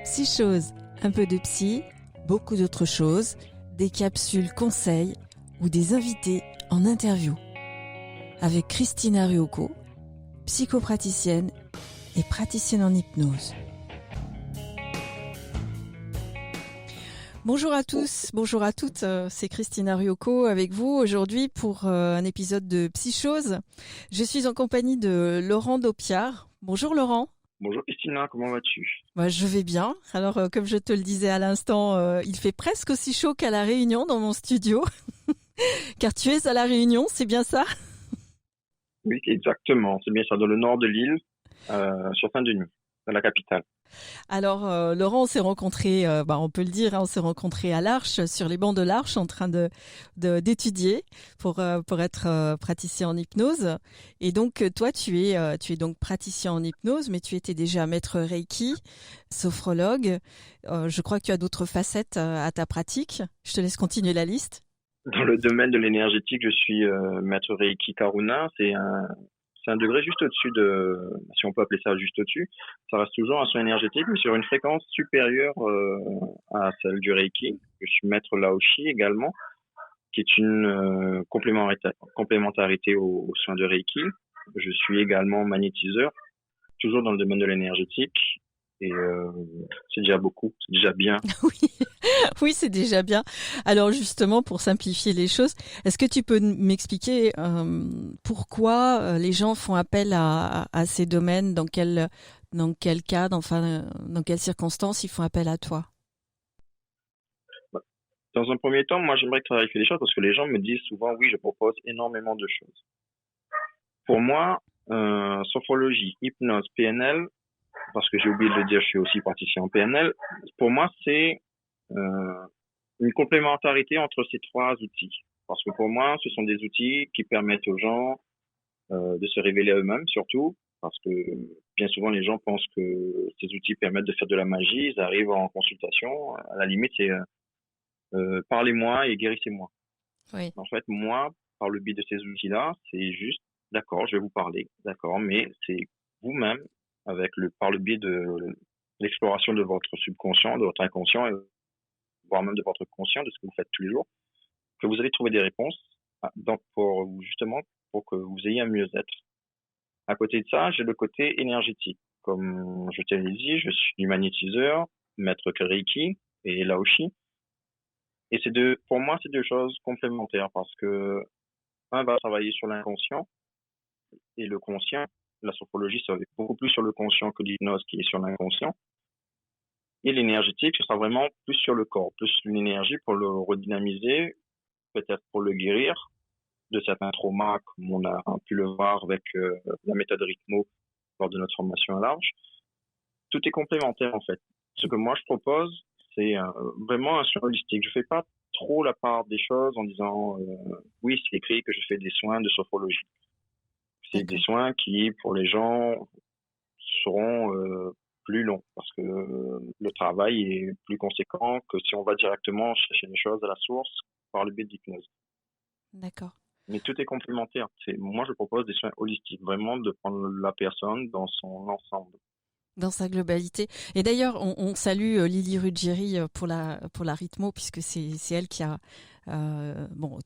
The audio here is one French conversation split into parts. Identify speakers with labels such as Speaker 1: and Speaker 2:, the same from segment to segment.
Speaker 1: Psychose, un peu de psy, beaucoup d'autres choses, des capsules conseils ou des invités en interview. Avec Christina Ryoko, psychopraticienne et praticienne en hypnose. Bonjour à tous, bonjour à toutes, c'est Christina Ryoko avec vous aujourd'hui pour un épisode de Psychose. Je suis en compagnie de Laurent Daupiard. Bonjour Laurent.
Speaker 2: Bonjour Christina, comment vas-tu ?
Speaker 1: Je vais bien. Alors comme je te le disais à l'instant, il fait presque aussi chaud qu'à La Réunion dans mon studio. Car tu es à La Réunion, c'est bien ça ?
Speaker 2: Oui, exactement, c'est bien ça, dans le nord de l'île, sur Saint-Denis, dans la capitale.
Speaker 1: Alors Laurent, on s'est rencontrés, on peut le dire, on s'est rencontrés à l'Arche, sur les bancs de l'Arche, en train d'étudier pour être praticien en hypnose. Et donc toi, tu es donc praticien en hypnose, mais tu étais déjà maître Reiki, sophrologue. Je crois que tu as d'autres facettes à ta pratique. Je te laisse continuer la liste.
Speaker 2: Dans le domaine de l'énergétique, je suis maître Reiki Karuna, c'est un degré juste au-dessus si on peut appeler ça juste au-dessus. Ça reste toujours un soin énergétique, mais sur une fréquence supérieure à celle du Reiki. Je suis maître Laoshi également, qui est une complémentarité aux soins de Reiki. Je suis également magnétiseur, toujours dans le domaine de l'énergétique. Et c'est déjà beaucoup, c'est déjà bien.
Speaker 1: Oui, c'est déjà bien. Alors justement, pour simplifier les choses, est-ce que tu peux m'expliquer pourquoi les gens font appel à ces domaines, dans quel cadre, enfin, dans quelles circonstances ils font appel à toi ?
Speaker 2: Dans un premier temps, moi j'aimerais clarifier les choses parce que les gens me disent souvent oui, je propose énormément de choses. Pour moi, sophrologie, hypnose, PNL, parce que j'ai oublié de le dire, je suis aussi praticien en PNL. Pour moi, c'est une complémentarité entre ces trois outils. Parce que pour moi, ce sont des outils qui permettent aux gens de se révéler à eux-mêmes, surtout, parce que bien souvent, les gens pensent que ces outils permettent de faire de la magie. Ils arrivent en consultation. À la limite, c'est parlez-moi et guérissez-moi.
Speaker 1: Oui.
Speaker 2: En fait, moi, par le biais de ces outils-là, c'est juste, d'accord, je vais vous parler, d'accord, mais c'est vous-même, par le biais de l'exploration de votre subconscient, de votre inconscient, et voire même de votre conscient, de ce que vous faites tous les jours, que vous allez trouver des réponses pour que vous ayez un mieux-être. À côté de ça, j'ai le côté énergétique. Comme je te l'ai dit, je suis magnétiseur, maître Reiki et Laoshi. Et pour moi, c'est deux choses complémentaires parce que un va travailler sur l'inconscient et le conscient. La sophrologie, ça va être beaucoup plus sur le conscient que l'hypnose qui est sur l'inconscient. Et l'énergétique, ce sera vraiment plus sur le corps, plus une énergie pour le redynamiser, peut-être pour le guérir de certains traumas, comme on a pu le voir avec la méthode Rythmo lors de notre formation à l'Arche. Tout est complémentaire en fait. Ce que moi je propose, c'est vraiment un soin holistique. Je fais pas trop la part des choses en disant oui, c'est écrit que je fais des soins de sophrologie. C'est des soins qui, pour les gens, seront plus longs parce que le travail est plus conséquent que si on va directement chercher les choses à la source par le biais de l'hypnose.
Speaker 1: D'accord.
Speaker 2: Mais tout est complémentaire. Moi, je propose des soins holistiques, vraiment de prendre la personne dans son ensemble.
Speaker 1: Dans sa globalité. Et d'ailleurs, on salue Lily Ruggieri pour la Rythmo, puisque c'est elle qui a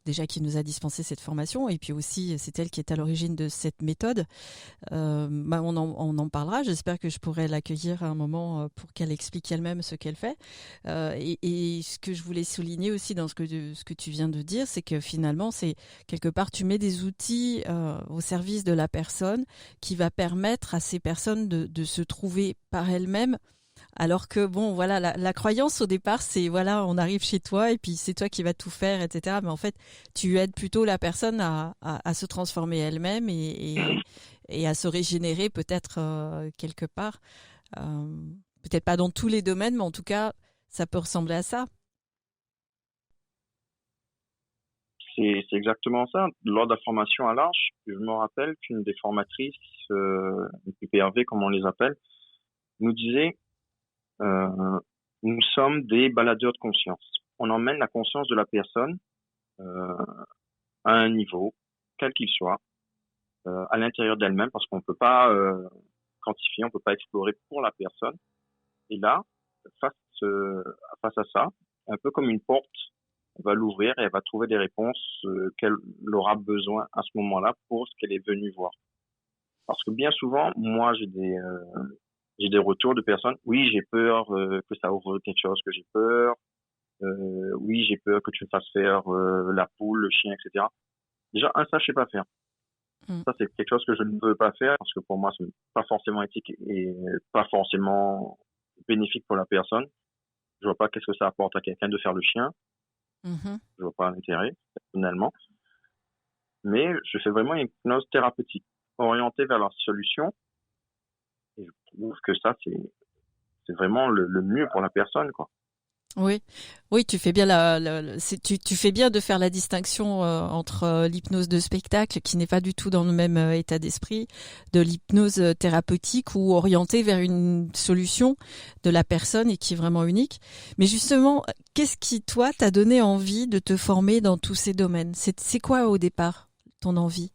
Speaker 1: déjà qui nous a dispensé cette formation, et puis aussi c'est elle qui est à l'origine de cette méthode. On en parlera. J'espère que je pourrai l'accueillir à un moment pour qu'elle explique elle-même ce qu'elle fait. Et ce que je voulais souligner aussi dans ce que tu viens de dire, c'est que finalement, c'est quelque part, tu mets des outils au service de la personne qui va permettre à ces personnes de se trouver par elles-mêmes. Alors que la croyance au départ, c'est on arrive chez toi et puis c'est toi qui vas tout faire, etc. Mais en fait, tu aides plutôt la personne à se transformer elle-même et à se régénérer peut-être quelque part. Peut-être pas dans tous les domaines, mais en tout cas, ça peut ressembler à ça.
Speaker 2: C'est exactement ça. Lors de la formation à l'Arche, je me rappelle qu'une des formatrices, PRV comme on les appelle, nous disait nous sommes des baladeurs de conscience. On emmène la conscience de la personne à un niveau, quel qu'il soit, à l'intérieur d'elle-même, parce qu'on ne peut pas quantifier, on ne peut pas explorer pour la personne. Et là, face, euh, face à ça, un peu comme une porte, elle va l'ouvrir et elle va trouver des réponses qu'elle aura besoin à ce moment-là pour ce qu'elle est venue voir. Parce que bien souvent, moi, j'ai des retours de personnes. Oui, j'ai peur que ça ouvre quelque chose, que j'ai peur. Oui, j'ai peur que tu me fasses faire la poule, le chien, etc. Déjà, ça, je sais pas faire.
Speaker 1: Mm.
Speaker 2: Ça, c'est quelque chose que je ne peux pas faire parce que pour moi, c'est pas forcément éthique et pas forcément bénéfique pour la personne. Je vois pas qu'est-ce que ça apporte à quelqu'un de faire le chien.
Speaker 1: Mhm.
Speaker 2: Je vois pas l'intérêt, personnellement. Mais je fais vraiment une hypnose thérapeutique, orientée vers la solution. Et je trouve que ça, c'est vraiment le mieux pour la personne, quoi.
Speaker 1: Oui, oui, tu fais bien tu fais bien de faire la distinction entre l'hypnose de spectacle, qui n'est pas du tout dans le même état d'esprit, de l'hypnose thérapeutique ou orientée vers une solution de la personne et qui est vraiment unique. Mais justement, qu'est-ce qui, toi, t'a donné envie de te former dans tous ces domaines? C'est quoi au départ ton envie?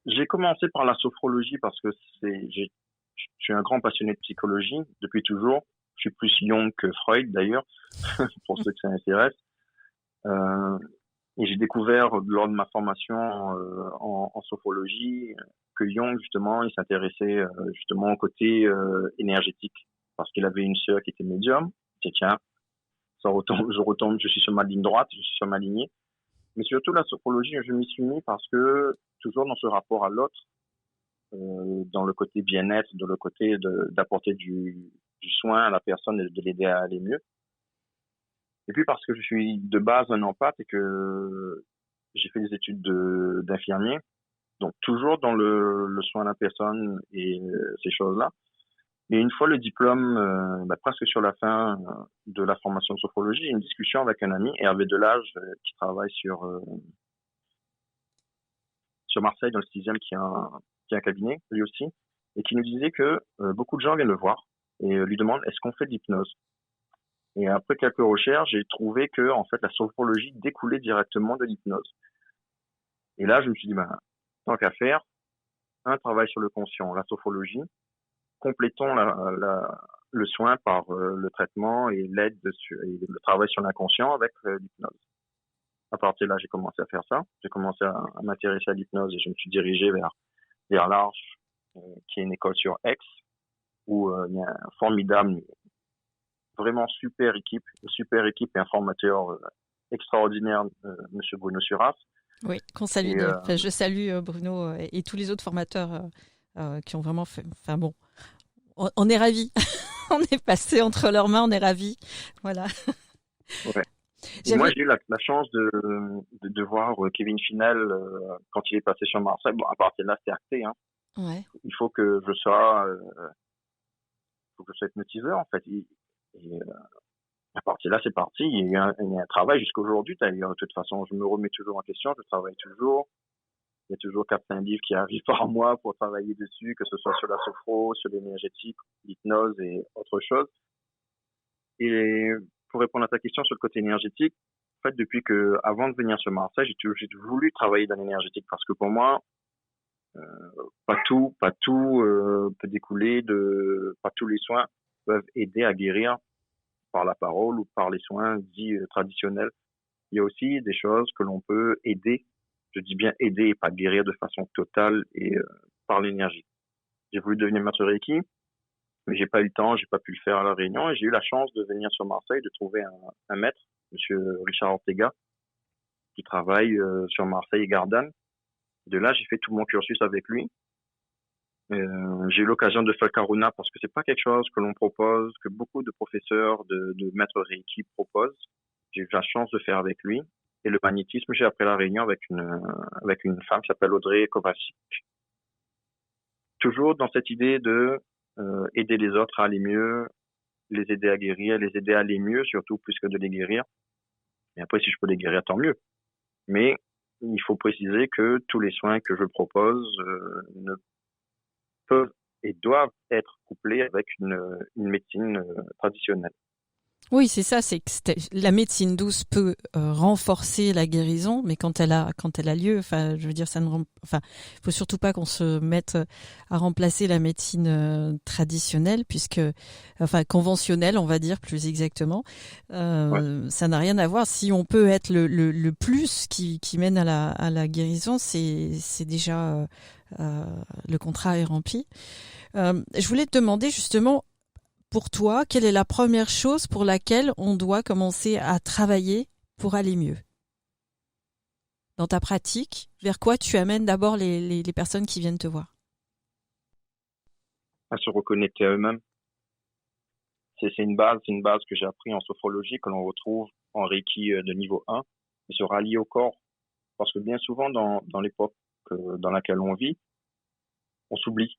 Speaker 2: J'ai commencé par la sophrologie parce que je suis un grand passionné de psychologie depuis toujours. Je suis plus Jung que Freud d'ailleurs, pour ceux que ça intéresse. Euh, et j'ai découvert lors de ma formation en sophrologie que Jung justement, il s'intéressait justement au côté énergétique parce qu'il avait une sœur qui était médium. C'est tiens, je retombe, je suis sur ma ligne droite, je suis sur ma lignée. Mais surtout la sophrologie, je m'y suis mis parce que toujours dans ce rapport à l'autre, dans le côté bien-être, dans le côté d'apporter du soin à la personne et de l'aider à aller mieux. Et puis parce que je suis de base un empathe et que j'ai fait des études d'infirmier, donc toujours dans le soin de la personne et ces choses-là. Et une fois le diplôme, presque sur la fin de la formation de sophrologie, j'ai eu une discussion avec un ami, Hervé Delage, qui travaille sur Marseille, dans le 6e, qui a un cabinet, lui aussi, et qui nous disait que beaucoup de gens viennent le voir et lui demandent est-ce qu'on fait de l'hypnose. Et après quelques recherches, j'ai trouvé que en fait la sophrologie découlait directement de l'hypnose. Et là, je me suis dit, tant qu'à faire, un travail sur le conscient, la sophrologie, complétons le soin par le traitement et l'aide et le travail sur l'inconscient avec l'hypnose. À partir de là, j'ai commencé à faire ça. J'ai commencé à m'intéresser à l'hypnose et je me suis dirigé vers l'Arche, qui est une école sur Aix, où il y a un formidable, vraiment super équipe et un formateur extraordinaire, Monsieur Bruno Suras.
Speaker 1: Oui, qu'on salue.
Speaker 2: Et
Speaker 1: Enfin, je salue Bruno et tous les autres formateurs qui ont vraiment fait. Enfin bon, on est ravis. On est passé entre leurs mains, on est ravis. Voilà.
Speaker 2: ouais. Et moi,
Speaker 1: J'avais.
Speaker 2: j'ai eu la chance de voir Kevin Finel quand il est passé sur Marseille. Bon, à partir de là, c'est acté. Hein.
Speaker 1: Ouais.
Speaker 2: Il faut que je sois hypnotiseur, en fait. Et à partir de là, c'est parti. Il y a un travail jusqu'à aujourd'hui. D'ailleurs, de toute façon, je me remets toujours en question. Je travaille toujours. Il y a toujours 4-5 livres qui arrivent par mois pour travailler dessus, que ce soit sur la sophro, sur l'énergétique, l'hypnose et autre chose. Et pour répondre à ta question sur le côté énergétique, en fait, depuis que, avant de venir sur Marseille, j'ai voulu travailler dans l'énergétique parce que pour moi, pas tout peut découler pas tous les soins peuvent aider à guérir par la parole ou par les soins dits traditionnels. Il y a aussi des choses que l'on peut aider, je dis bien aider et pas guérir de façon totale et par l'énergie. J'ai voulu devenir maître Reiki, mais j'ai pas eu le temps, j'ai pas pu le faire à La Réunion et j'ai eu la chance de venir sur Marseille, de trouver un maître, monsieur Richard Ortega, qui travaille sur Marseille et Gardanne. De là, j'ai fait tout mon cursus avec lui. J'ai eu l'occasion de faire Karuna parce que c'est pas quelque chose que l'on propose, que beaucoup de professeurs de maîtres Reiki proposent. J'ai eu la chance de faire avec lui. Et le magnétisme, j'ai appris à La Réunion avec une femme qui s'appelle Audrey Kovacic. Toujours dans cette idée de aider les autres à aller mieux, les aider à guérir, les aider à aller mieux, surtout plus que de les guérir. Et après, si je peux les guérir, tant mieux. Mais il faut préciser que tous les soins que je propose ne peuvent et doivent être couplés avec une médecine traditionnelle.
Speaker 1: Oui, c'est ça. C'est que la médecine douce peut renforcer la guérison, mais quand elle a lieu, enfin, je veux dire, faut surtout pas qu'on se mette à remplacer la médecine traditionnelle, enfin, conventionnelle, on va dire plus exactement.
Speaker 2: Ouais.
Speaker 1: Ça n'a rien à voir. Si on peut être le plus qui mène à la guérison, c'est déjà le contrat est rempli. Je voulais te demander justement, pour toi, quelle est la première chose pour laquelle on doit commencer à travailler pour aller mieux? Dans ta pratique, vers quoi tu amènes d'abord les personnes qui viennent te voir?
Speaker 2: À se reconnecter à eux-mêmes. C'est une base que j'ai appris en sophrologie, que l'on retrouve en Reiki de niveau 1, et se rallier au corps. Parce que bien souvent, dans l'époque dans laquelle on vit, on s'oublie.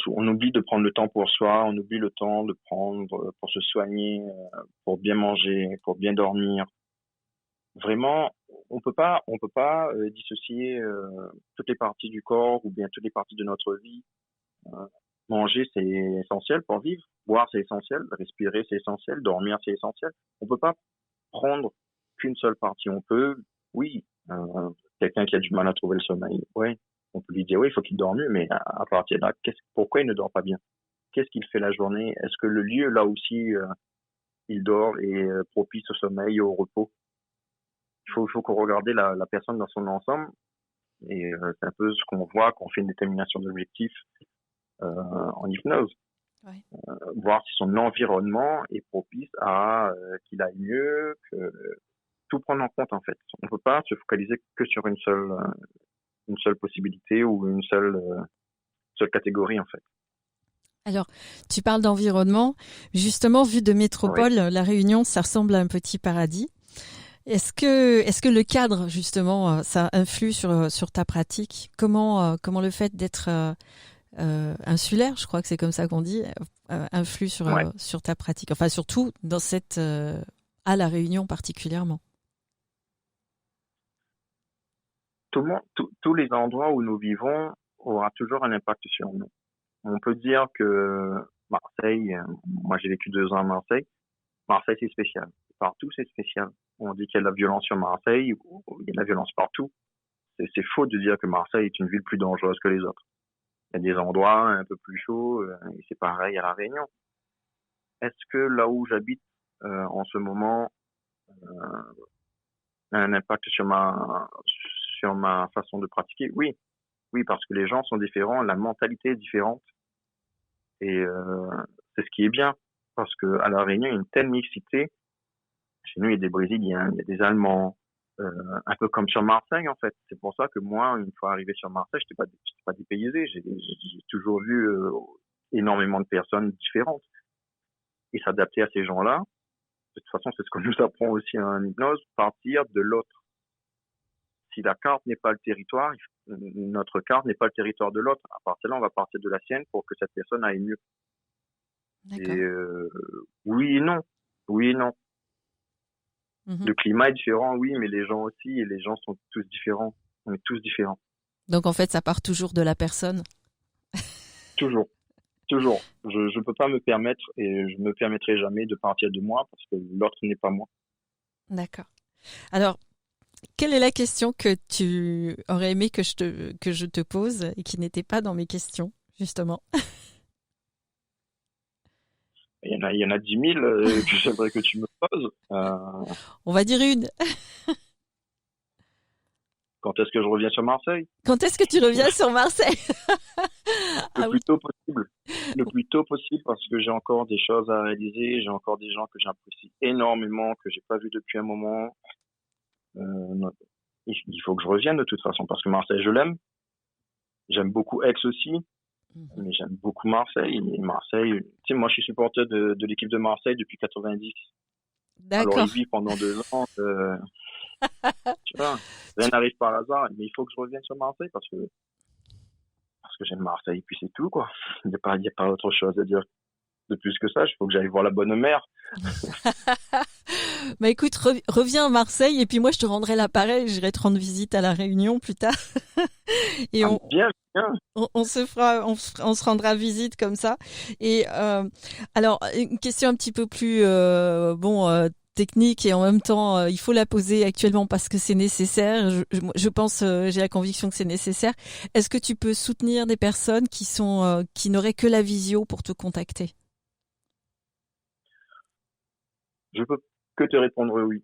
Speaker 2: On oublie de prendre le temps pour soi, on oublie le temps de prendre pour se soigner, pour bien manger, pour bien dormir. Vraiment, on peut pas dissocier toutes les parties du corps ou bien toutes les parties de notre vie. Euh, Manger, c'est essentiel pour vivre. Boire, c'est essentiel. Respirer, c'est essentiel. Dormir, c'est essentiel. On peut pas prendre qu'une seule partie. On peut, oui, quelqu'un qui a du mal à trouver le sommeil, ouais, on peut lui dire oui, il faut qu'il dorme mieux, mais à partir de là, pourquoi il ne dort pas bien? Qu'est-ce qu'il fait la journée? Est-ce que le lieu là aussi il dort est propice au sommeil, au repos? Il faut qu'on regarde la personne dans son ensemble et c'est un peu ce qu'on voit quand on fait une détermination d'objectifs en hypnose.
Speaker 1: Ouais.
Speaker 2: Voir si son environnement est propice à qu'il aille mieux, que tout prendre en compte en fait. On ne peut pas se focaliser que sur une seule possibilité ou une seule catégorie en fait.
Speaker 1: Alors, tu parles d'environnement. Justement, vu de
Speaker 2: Oui.
Speaker 1: métropole, La Réunion, ça ressemble à un petit paradis. Est-ce que le cadre, justement, ça influe sur ta pratique? Comment le fait d'être insulaire, je crois que c'est comme ça qu'on dit, influe
Speaker 2: Ouais.
Speaker 1: sur ta pratique? Enfin, surtout à La Réunion particulièrement.
Speaker 2: Tout le monde, tous les endroits où nous vivons aura toujours un impact sur nous. On peut dire que Marseille, moi j'ai vécu 2 ans à Marseille. Marseille c'est spécial. Partout c'est spécial. On dit qu'il y a de la violence sur Marseille, il y a de la violence partout. C'est faux de dire que Marseille est une ville plus dangereuse que les autres. Il y a des endroits un peu plus chauds, et c'est pareil à La Réunion. Est-ce que là où j'habite en ce moment a un impact sur ma façon de pratiquer? Oui, oui, parce que les gens sont différents, la mentalité est différente, et c'est ce qui est bien, parce que à La Réunion, il y a une telle mixité. Chez nous, il y a des Brésiliens, il y a des Allemands, un peu comme sur Marseille en fait. C'est pour ça que moi, une fois arrivé sur Marseille, j'étais pas dépaysé. J'ai toujours vu énormément de personnes différentes et s'adapter à ces gens-là. De toute façon, c'est ce qu'on nous apprend aussi en hypnose, partir de l'autre. Si la carte n'est pas le territoire, notre carte n'est pas le territoire de l'autre. À partir de là, on va partir de la sienne pour que cette personne aille mieux. Et
Speaker 1: D'accord.
Speaker 2: oui et non. Oui et non.
Speaker 1: Mhm.
Speaker 2: Le climat est différent, oui, mais les gens aussi, et les gens sont tous différents. On est tous différents.
Speaker 1: Donc, en fait, ça part toujours de la personne.
Speaker 2: Toujours. Toujours. Je peux pas me permettre, et je me permettrai jamais de partir de moi parce que l'autre n'est pas moi.
Speaker 1: D'accord. Alors, quelle est la question que tu aurais aimé que je te pose et qui n'était pas dans mes questions, justement?
Speaker 2: Il y en a 10 000 que j'aimerais que tu me poses.
Speaker 1: On va dire une.
Speaker 2: Quand est-ce que je reviens sur Marseille?
Speaker 1: Quand est-ce que tu reviens sur Marseille?
Speaker 2: Le
Speaker 1: Ah oui.
Speaker 2: plus tôt possible. Le plus tôt possible parce que j'ai encore des choses à réaliser, j'ai encore des gens que j'apprécie énormément, que j'ai pas vu depuis un moment. Non. Il faut que je revienne de toute façon parce que Marseille, je l'aime. J'aime beaucoup Aix aussi,
Speaker 1: Mhm.
Speaker 2: mais j'aime beaucoup Marseille. Et Marseille, tu sais, moi je suis supporter de l'équipe de Marseille depuis 90. Alors ils
Speaker 1: D'accord.
Speaker 2: vivent pendant 2 ans. Tu vois, rien n'arrive par hasard, mais il faut que je revienne sur Marseille parce que j'aime Marseille, puis c'est tout, quoi. Il y a pas autre chose à dire de plus que ça. Il faut que j'aille voir la bonne mère.
Speaker 1: Bah écoute, reviens à Marseille et puis moi je te rendrai l'appareil, j'irai te rendre visite à La Réunion plus tard. Et
Speaker 2: Bien, bien.
Speaker 1: on se fera, on se rendra visite comme ça. Et alors une question un petit peu plus technique et en même temps il faut la poser actuellement parce que c'est nécessaire. Je pense, j'ai la conviction que c'est nécessaire. Est-ce que tu peux soutenir des personnes qui n'auraient que la visio pour te contacter?
Speaker 2: Je peux que te répondre oui.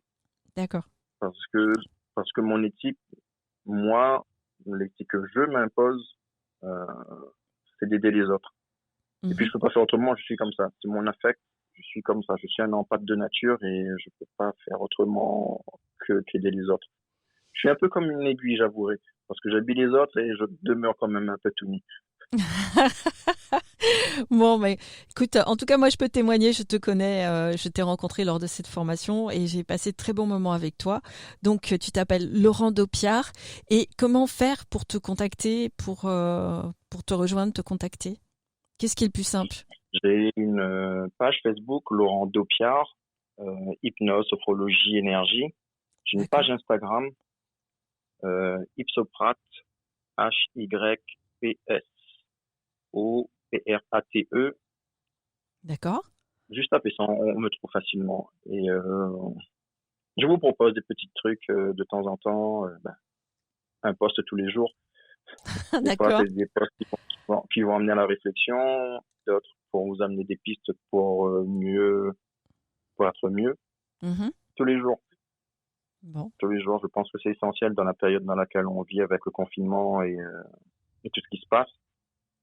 Speaker 1: D'accord.
Speaker 2: Parce que, parce que mon éthique, moi, l'éthique que je m'impose, euh, c'est d'aider les autres. Et puis,
Speaker 1: Mhm.
Speaker 2: je peux pas faire autrement, je suis comme ça. C'est mon affect, je suis comme ça. Je suis un empathe de nature et je peux pas faire autrement qu'aider les autres. Je suis un peu comme une aiguille, j'avouerai. Parce que j'habille les autres et je demeure quand même un peu tout nu.
Speaker 1: Bon, mais écoute, en tout cas, moi, je peux témoigner, je te connais, je t'ai rencontré lors de cette formation et j'ai passé de très bons moments avec toi. Donc, tu t'appelles Laurent Dopiard. Et comment faire pour te contacter, pour te rejoindre, te contacter? Qu'est-ce qui est le plus simple?
Speaker 2: J'ai une page Facebook, Laurent Dopiard, hypnose, sophrologie, énergie. J'ai une
Speaker 1: D'accord,
Speaker 2: page Instagram, Ipsoprat, HYPSOPRATE.
Speaker 1: d'accord.
Speaker 2: Juste taper ça, on me trouve facilement. Et je vous propose des petits trucs de temps en temps, un post tous les jours. Des fois,
Speaker 1: D'accord.
Speaker 2: c'est des posts qui vont amener à la réflexion, d'autres pour vous amener des pistes pour être mieux.
Speaker 1: Mhm.
Speaker 2: Tous les jours.
Speaker 1: Bon.
Speaker 2: Tous les jours, je pense que c'est essentiel dans la période dans laquelle on vit avec le confinement et tout ce qui se passe.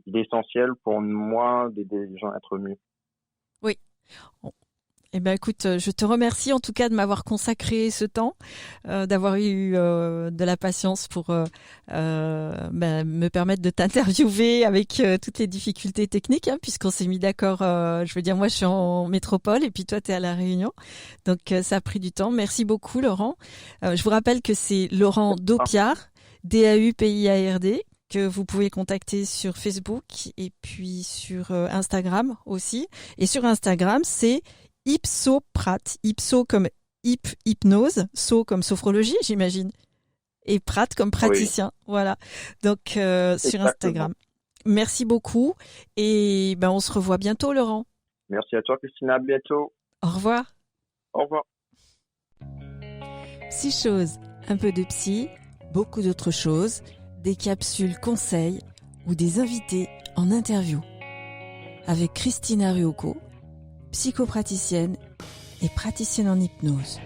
Speaker 2: Il est essentiel pour moi d'aider les gens à être mieux.
Speaker 1: Oui. Eh ben écoute, je te remercie en tout cas de m'avoir consacré ce temps, d'avoir eu de la patience pour me permettre de t'interviewer avec toutes les difficultés techniques, hein, puisqu'on s'est mis d'accord. Je veux dire, moi je suis en métropole et puis toi tu es à La Réunion, donc ça a pris du temps. Merci beaucoup Laurent. Je vous rappelle que c'est Laurent
Speaker 2: Ah,
Speaker 1: Dopiard, Dauppiard, que vous pouvez contacter sur Facebook et puis sur Instagram aussi. Et sur Instagram, c'est Ipsoprat, ipso comme hypnose, so comme sophrologie, j'imagine, et prat comme
Speaker 2: oui,
Speaker 1: praticien. Voilà. Donc sur
Speaker 2: exactement.
Speaker 1: Instagram. Merci beaucoup et ben on se revoit bientôt, Laurent.
Speaker 2: Merci à toi, Christina. À bientôt.
Speaker 1: Au revoir.
Speaker 2: Au revoir.
Speaker 1: Psy chose, un peu de psy, beaucoup d'autres choses, des capsules conseils ou des invités en interview. Avec Christina Ryoko, psychopraticienne et praticienne en hypnose.